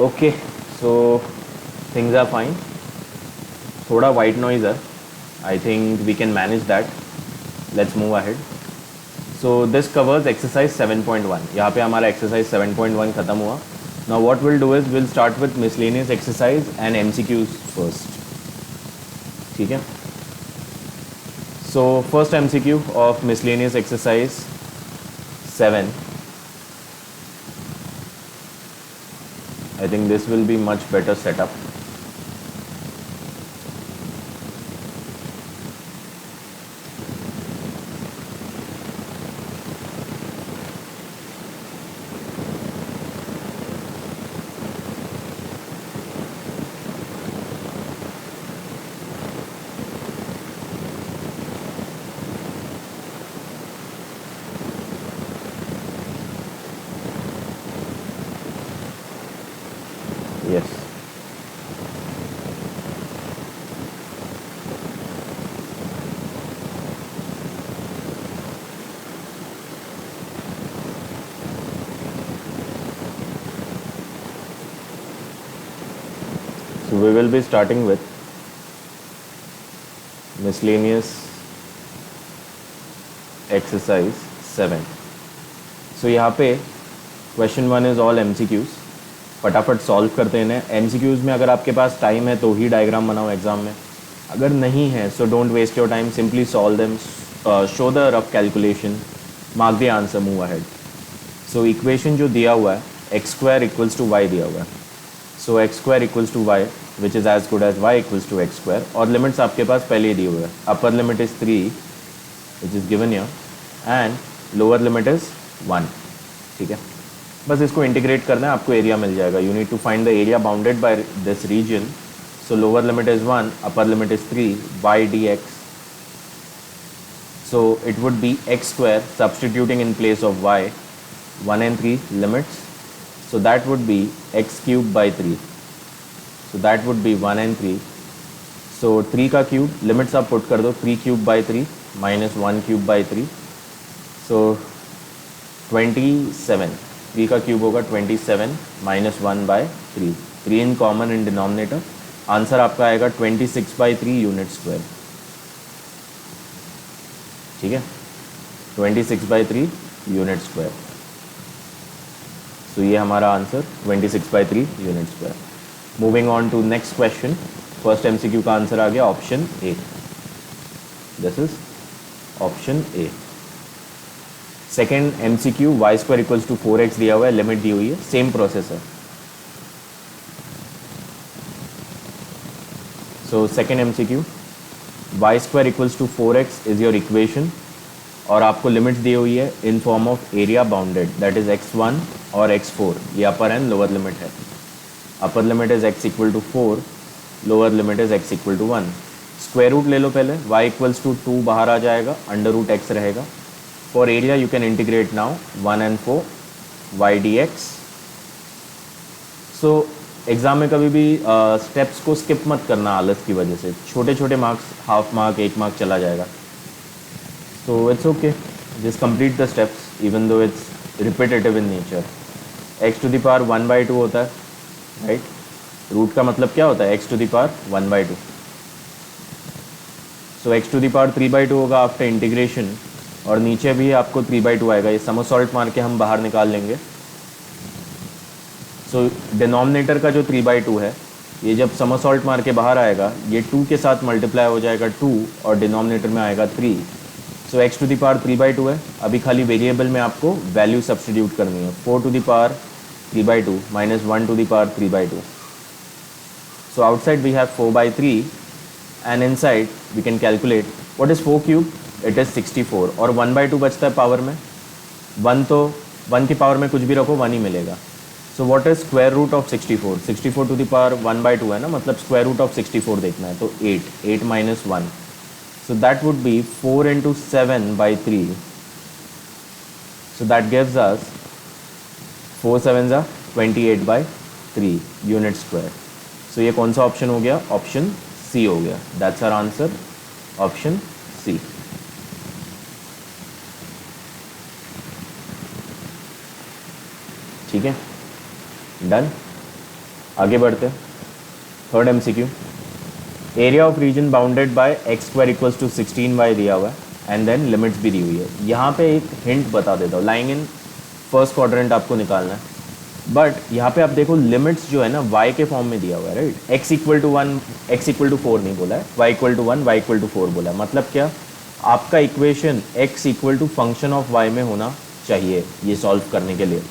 Okay, so things are fine. थोड़ा white noise है. I think we can manage that. Let's move ahead. So this covers exercise 7.1. यहाँ पे हमारा exercise 7.1 खत्म हुआ. Now what will do is will start with miscellaneous exercise and MCQs first. ठीक है. So first MCQ of miscellaneous exercise 7. I think this will be much better setup. Yes. So we will be starting with miscellaneous exercise 7. So यहाँ पे question 1 is all MCQs. फटाफट solve करते हैं इन्हें. MCQs में अगर आपके पास टाइम है तो ही डायग्राम बनाओ एग्जाम में. अगर नहीं है so don't waste your time, simply solve them, show the rough calculation, mark the answer, move ahead. So equation जो दिया हुआ है x² इक्वल्स टू y दिया हुआ है. So x² equals to y which is as good as y equals to x². और limits आपके पास पहले ही दिए हुए हैं. अपर limit is 3 which is given here and lower limit is 1. ठीक है. बस इसको इंटीग्रेट करना है, आपको एरिया मिल जाएगा. You need to find the area bounded by this region. So lower limit is 1, upper limit is 3, y dx. So it would be x² substituting in place of y, 1 and 3 limits. So that would be x cube by 3. So that would be 1 and 3. So 3 का cube limits आप put कर दो, 3 cube by 3 minus 1 cube by 3. So 27. 3 का cube होगा 27 minus 1 by 3. 3 in common in denominator. Answer आपका आएगा 26/3 unit square. ठीक है, 26/3 यूनिट स्क्वायर. सो ये हमारा answer 26/3 unit square. Moving on to next question. First MCQ का आंसर आ गया option A. This is option A. Second MCQ y² equals to 4x दिया हुआ है, लिमिट दी हुई है, सेम प्रोसेस है. So second MCQ y² equals to 4x is your equation और आपको लिमिट्स दी हुई है in form of area bounded, that is x1 और x4. ये अपर एंड लोअर लिमिट है. Upper limit is x equal to 4, lower limit is x equal to 1. Square root ले लो पहले. y इक्वल्स टू 2 बाहर आ जाएगा, अंडर रूट x रहेगा. For area you can integrate now 1 and 4 y dx. So exam में कभी भी steps को स्किप मत करना आलस की वजह से. छोटे छोटे मार्क्स, हाफ मार्क, 1 मार्क चला जाएगा. So it's okay, just complete the steps even though it's repetitive in nature. x to the power 1/2 होता है, राइट. रूट का मतलब क्या होता है, x to the power 1/2. So x to the power 3/2 होगा आफ्टर इंटीग्रेशन, और नीचे भी आपको 3/2 आएगा. ये समसॉल्ट मार के हम बाहर निकाल लेंगे. सो डिनोमिनेटर का जो 3/2 है, ये जब समसॉल्ट मार के बाहर आएगा, ये 2 के साथ मल्टीप्लाई हो जाएगा 2 और डिनोमिनेटर में आएगा 3. सो x टू द पावर 3/2 है. अभी खाली वेरिएबल में आपको वैल्यू सब्स्टिट्यूट करनी है. 4 टू द पावर 3/2 माइनस 1 to the power 3/2. So outside we have 4/3 and inside we can calculate what is 4 cube. It is 64 और 1/2 बचता है पावर में. 1 तो 1 की पावर में कुछ भी रखो 1 ही मिलेगा. So what is square root of 64. 64 to the power 1/2 है ना, मतलब स्क्वायर रूट ऑफ 64 देखना है. तो 8 minus 1. So that would be 4 into 7/3. So that gives us 4 7 28/3 unit square. सो ये कौन सा ऑप्शन हो गया, ऑप्शन सी हो गया. That's our answer, option C. ठीक है, डन. आगे बढ़ते हैं। Third MCQ, area of region bounded by x square equals to 16y दिया हुआ है एंड देन लिमिट्स भी दी हुई है। यहाँ पे एक हिंट बता देता हूँ, लाइंग इन फर्स्ट क्वाड्रेंट आपको निकालना है, बट यहाँ पे आप देखो लिमिट्स जो है ना y के फॉर्म में दिया हुआ है, right. x equal to 1, x equal to 4 नहीं बोला है, y equal to 1, y equal to 4 बोला है। मतलब क्या, आपका equation x equal to function of y में होना चाहिए ये सॉल्व करने के लिए।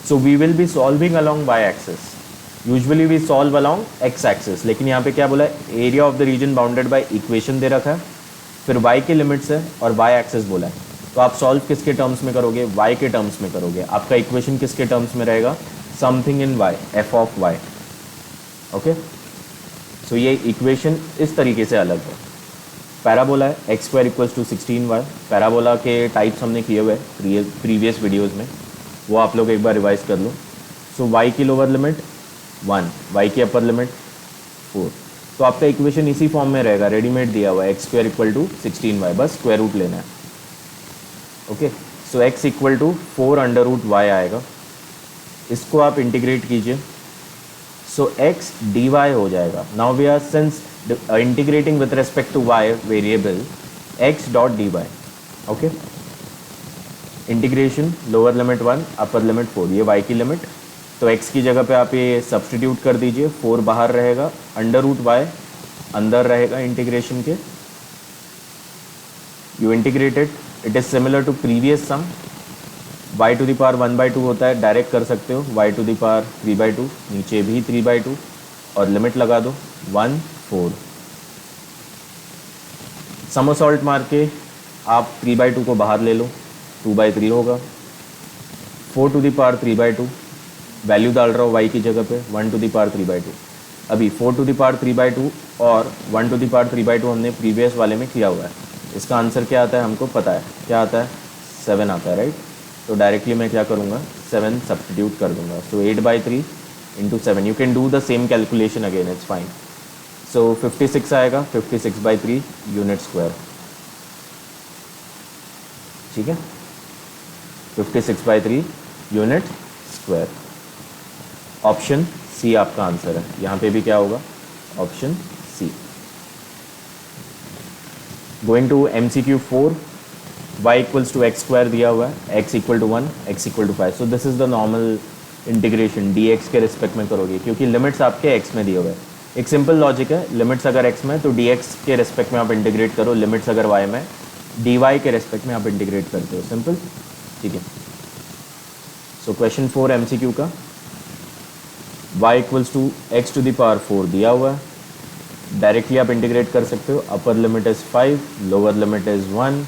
So we will be solving along y axis, usually we solve along x axis, लेकिन यहाँ पे क्या बोला है, area of the region bounded by equation दे रखा है, फिर y के लिमिट्स है और y एक्सिस बोला है। तो आप सॉल्व किसके टर्म्स में करोगे, y के टर्म्स में करोगे। आपका इक्वेशन किसके टर्म्स में रहेगा, something in y, f of y, okay. So ये इक्वेशन इस तरीके से अलग है। पैराबोला है x square equals to 16y, parabola के टाइप्स हमने किए हुए हैं प्रीवियस वीडियोज़ में, वो आप लोग एक बार रिवाइज कर लो। सो y की लोअर लिमिट 1, y की अपर लिमिट 4, तो आपका इक्वेशन इसी फॉर्म में रहेगा, रेडीमेड दिया हुआ है x square equal to 16y, बस स्क्वायर रूट लेना है, okay. So x equal to 4 under root y आएगा, इसको आप इंटीग्रेट कीजिए, सो x dy हो जाएगा। Now we are since integrating with respect to y variable x dot dy, okay. Integration lower limit 1 upper limit 4, ये y की limit, तो x की जगह पे आप ये सब्सटीट्यूट कर दीजिए, 4 बाहर रहेगा, अंडर रूट y अंदर रहेगा इंटीग्रेशन के। You integrated, it is similar to previous sum, y to the power 1/2 होता है, डायरेक्ट कर सकते हो, y टू द पावर 3/2, नीचे भी 3/2 और लिमिट लगा दो 1 4। समरसॉल्ट मार के आप 3/2 को बाहर ले लो, 2/3 होगा, 4 टू द पावर 3/2, वैल्यू डाल रहा हूँ y की जगह पे 1 टू द पावर 3/2। अभी 4 टू द पावर 3/2 और 1 टू द पावर 3/2 हमने प्रीवियस वाले में किया हुआ है। इसका आंसर क्या आता है हमको पता है, क्या आता है, 7 आता है, राइट। तो डायरेक्टली मैं क्या करूँगा, 7 सब्सटीट्यूट कर दूंगा। So 8/3 into 7, you can do the same calculation again, it's fine. So 56 आएगा, 56/3 यूनिट स्क्वायर, ठीक है, 56/3 यूनिट स्क्वायर। ऑप्शन सी आपका आंसर है, यहाँ पे भी क्या होगा, option C. Going to MCQ 4, y equals to x square दिया हुआ है, x equal to 1, x equal to 5। So this is the normal integration, dx के रिस्पेक्ट में करोगे, क्योंकि लिमिट्स आपके x में दिए हुए हैं। एक सिंपल लॉजिक है, लिमिट्स अगर x में तो dx के रिस्पेक्ट में आप इंटीग्रेट करो, लिमिट्स अगर y में dy के रिस्पेक्ट में आप इंटीग्रेट करते हो, सिंपल, ठीक है। सो क्वेश्चन 4 MCQ का, y equals to x to the power 4 दिया हुआ है, डायरेक्टली आप इंटीग्रेट कर सकते हो, अपर limit is 5, lower limit is 1,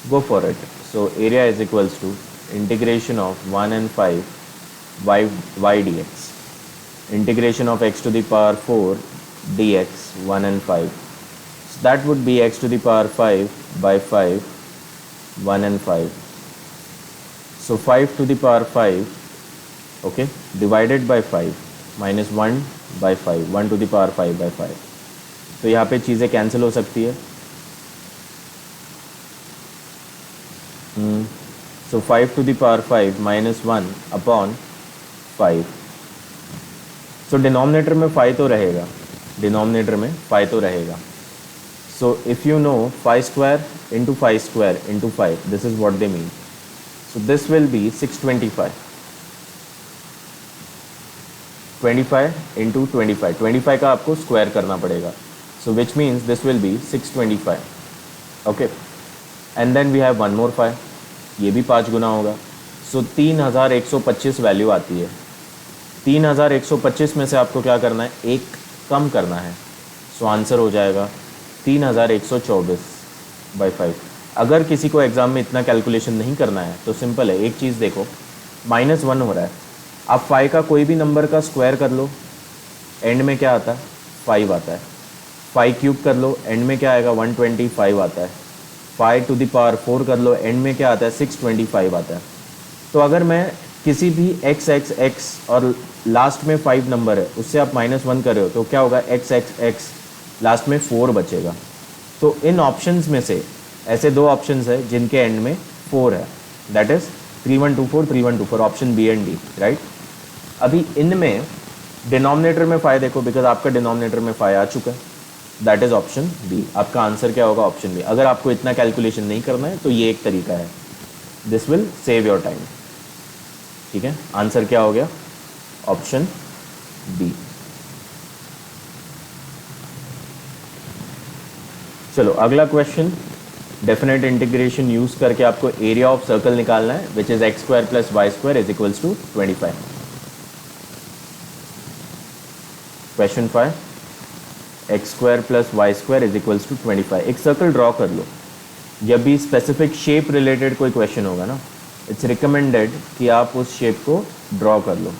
go for it. So area is equals to integration of 1 and 5 y dx, integration of x to the power 4 dx 1 and 5. So that would be x to the power 5 by 5, 1 and 5. So 5 to the power 5, okay, divided by 5 minus 1 by 5, 1 to the power 5 by 5. तो यहाँ पे चीज़ें cancel हो सकती है। So 5 to the power 5 minus 1 upon 5. So denominator में 5 तो रहेगा, denominator में 5 तो रहेगा। So if you know 5 square into 5 square into 5, this is what they mean. So this will be 625. 25 into 25, 25 का आपको स्क्वायर करना पड़ेगा। So which means this will be 625. Okay. And then we have one more 5, ये भी 5 गुना होगा। सो 3125 value आती है। 3125 में से आपको क्या करना है, एक कम करना है। सो आंसर हो जाएगा 3124/5। अगर किसी को एग्ज़ाम में इतना कैलकुलेशन नहीं करना है तो सिंपल है, एक चीज़ देखो, -1 हो रहा है, आप 5 का कोई भी नंबर का स्क्वायर कर लो, एंड में क्या आता है, 5 आता है। 5 क्यूब कर लो, एंड में क्या आएगा, 125 आता है। 5 टू द पावर 4 कर लो, एंड में क्या आता है, 625 आता है। तो अगर मैं किसी भी x और लास्ट में 5 नंबर है उससे आप -1 कर रहे हो तो क्या होगा, x लास्ट में 4 बचेगा। तो इन ऑप्शंस में से ऐसे 2 ऑप्शंस है जिनके एंड में 4 है, that is 3124, 3124, option B and D, right. अभी इनमें डिनोमिनेटर में फाइव देखो, बिकॉज आपका डिनोमिनेटर में फाइव आ चुका है, दैट इज ऑप्शन बी। आपका आंसर क्या होगा? Option B. अगर आपको इतना कैलकुलेशन नहीं करना है तो ये एक तरीका है, this will save your time. ठीक है, आंसर क्या हो गया? Option B. चलो अगला क्वेश्चन, डेफिनेट इंटीग्रेशन यूज करके आपको एरिया ऑफ सर्कल निकालना है, which is x square plus y square is equals to 25। Question 5, x square plus y square is equals to 25। एक सर्कल ड्रॉ कर लो। जब भी स्पेसिफिक शेप रिलेटेड कोई क्वेश्चन होगा ना, इट्स रिकमेंडेड कि आप उस शेप को ड्रॉ कर लो।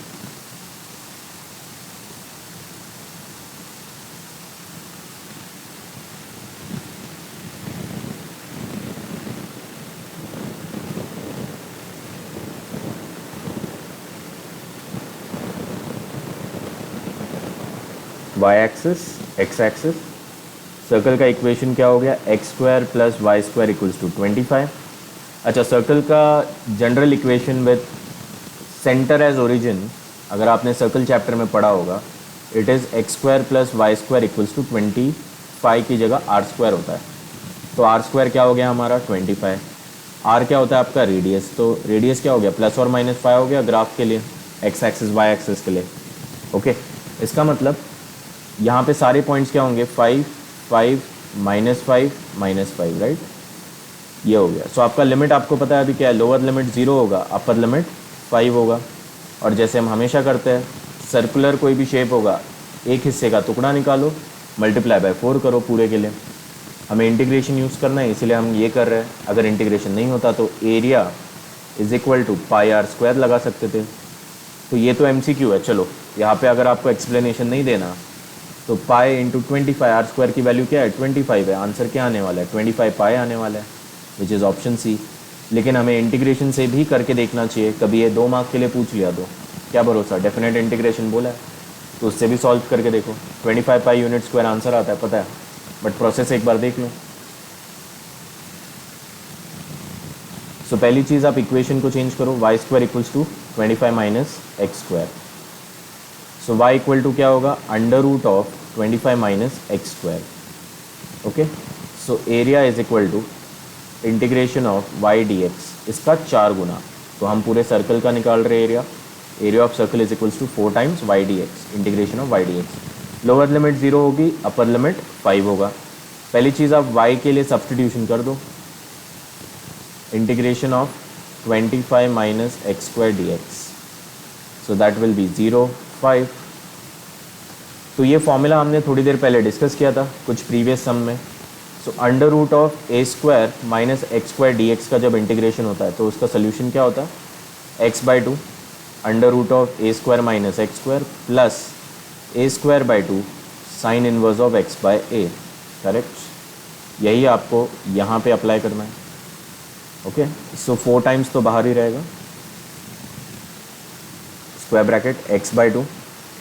Y axis, x axis, circle का इक्वेशन क्या हो गया? X square plus y square equals to 25। अच्छा, सर्कल का general equation with centre as origin, अगर आपने सर्कल चैप्टर में पढ़ा होगा, it is x square plus y square equals to 25 की जगह आर स्क्वायर होता है। तो आर स्क्वायर क्या हो गया हमारा? 25। आर क्या होता है आपका? रेडियस। तो रेडियस क्या हो गया? प्लस और माइनस 5 हो गया ग्राफ के लिए, एक्स एक्सिस वाई एक्सिस के लिए। ओके, इसका मतलब यहाँ पे सारे पॉइंट्स क्या होंगे? 5, 5, -5, -5, राइट? ये हो गया। सो आपका लिमिट आपको पता है अभी क्या है? लोअर लिमिट 0 होगा, अपर लिमिट 5 होगा। और जैसे हम हमेशा करते हैं, सर्कुलर कोई भी शेप होगा, एक हिस्से का टुकड़ा निकालो, मल्टीप्लाई बाय 4 करो पूरे के लिए। हमें इंटीग्रेशन यूज़ करना है, इसीलिए हम ये कर रहे हैं। अगर इंटीग्रेशन नहीं होता तो area is equal to pi r square लगा सकते थे। तो ये तो MCQ है। चलो यहाँ पे अगर आपको एक्सप्लेनेशन नहीं देना तो पाई इंटू 25, आर स्क्वायर की वैल्यू क्या है? 25 है। आंसर क्या आने वाला है? 25 पाई आने वाला है, विच इज़ ऑप्शन सी। लेकिन हमें इंटीग्रेशन से भी करके देखना चाहिए। कभी ये 2 मार्क के लिए पूछ लिया तो क्या भरोसा, डेफिनेट इंटीग्रेशन बोला है तो उससे भी सॉल्व करके देखो। 25 पाई यूनिट स्क्वायर आंसर आता है, पता है, बट प्रोसेस एक बार देख लो। सो पहली चीज़ आप इक्वेशन को चेंज करो, y square equals to 25 minus x square. So y equal to क्या होगा? Under root of 25 minus x square. Okay, so area is equal to integration of y dx, इसका 4 गुना। तो हम पूरे सर्कल का निकाल रहे area. Area of circle is equals to 4 times y dx, integration of y dx। Lower limit 0 होगी, upper limit 5 होगा। पहली चीज़ आप y के लिए सब्सटीट्यूशन कर दो, integration of 25 minus x square dx, so that will be 0, 5। तो ये फॉर्मूला हमने थोड़ी देर पहले डिस्कस किया था कुछ प्रीवियस सम में। So under root of a square minus x square d x का जब इंटीग्रेशन होता है तो उसका सोल्यूशन क्या होता है? x/2 under root of a square minus x square plus a square by 2 sine inverse of x by a. Correct, यही आपको यहाँ पे अप्लाई करना है। ओके, सो 4 टाइम्स तो बाहर ही रहेगा, square bracket x/2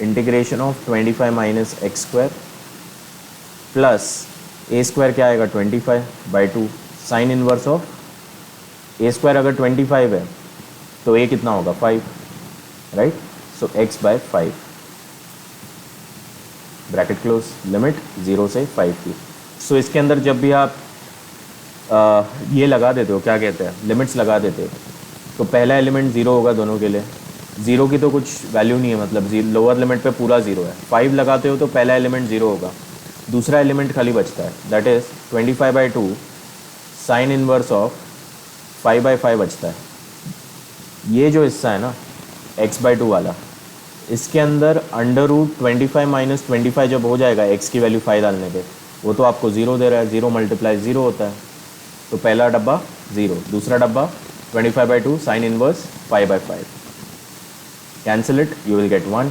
integration of 25 minus x square plus a square क्या आएगा? 25/2 sine inverse of a square. अगर 25 है तो ए कितना होगा? 5, राइट? सो x/5 ब्रैकेट क्लोज, लिमिट 0 से 5 की। सो इसके अंदर जब भी आप ये लगा देते हो, क्या कहते हैं, लिमिट्स लगा देते हो, तो पहला एलिमेंट 0 होगा दोनों के लिए। 0 की तो कुछ वैल्यू नहीं है, मतलब लोअर लिमिट पे पूरा 0 है। 5 लगाते हो तो पहला एलिमेंट 0 होगा, दूसरा एलिमेंट खाली बचता है, that is 25/2 sine inverse of 5/5 बचता है। ये जो हिस्सा है ना x/2 वाला, इसके अंदर अंडर रूट 25 माइनस 25 जब हो जाएगा x की वैल्यू 5 डालने पे, वो तो आपको 0 दे रहा है, 0 मल्टीप्लाई 0 होता है। तो पहला डब्बा 0, दूसरा डब्बा 25/2 sine inverse 5/5। Cancel it, you will get 1।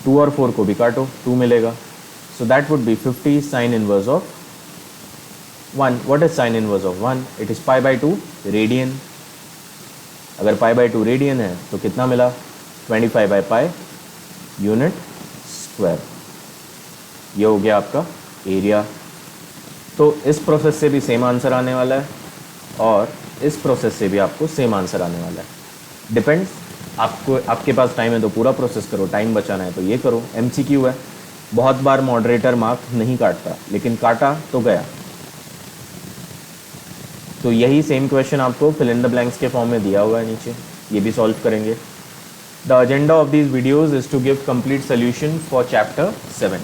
2 और 4 को भी काटो, 2 मिलेगा। So that would be 50 sine inverse of 1। What is sine inverse of 1? It is π/2 radian. अगर π/2 रेडियन है तो कितना मिला? 25/π यूनिट स्क्वायर। ये हो गया आपका एरिया। तो इस प्रोसेस से भी सेम आंसर आने वाला है और इस प्रोसेस से भी आपको सेम आंसर आने वाला है। डिपेंड्स आपको आपके पास टाइम है तो पूरा प्रोसेस करो, टाइम बचाना है तो ये करो। MCQ है, बहुत बार मॉडरेटर मार्क नहीं काटता, लेकिन काटा तो गया। तो यही सेम क्वेश्चन आपको फिल इन द ब्लैंक्स के फॉर्म में दिया हुआ है नीचे, ये भी सॉल्व करेंगे। The agenda of these videos is to give complete solution for chapter 7,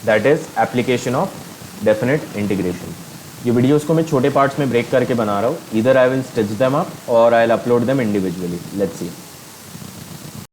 that is application of definite integration. ये वीडियोस को मैं छोटे पार्ट्स में ब्रेक करके बना रहा हूँ, इधर I will stitch them up और I will upload them individually. Let's C.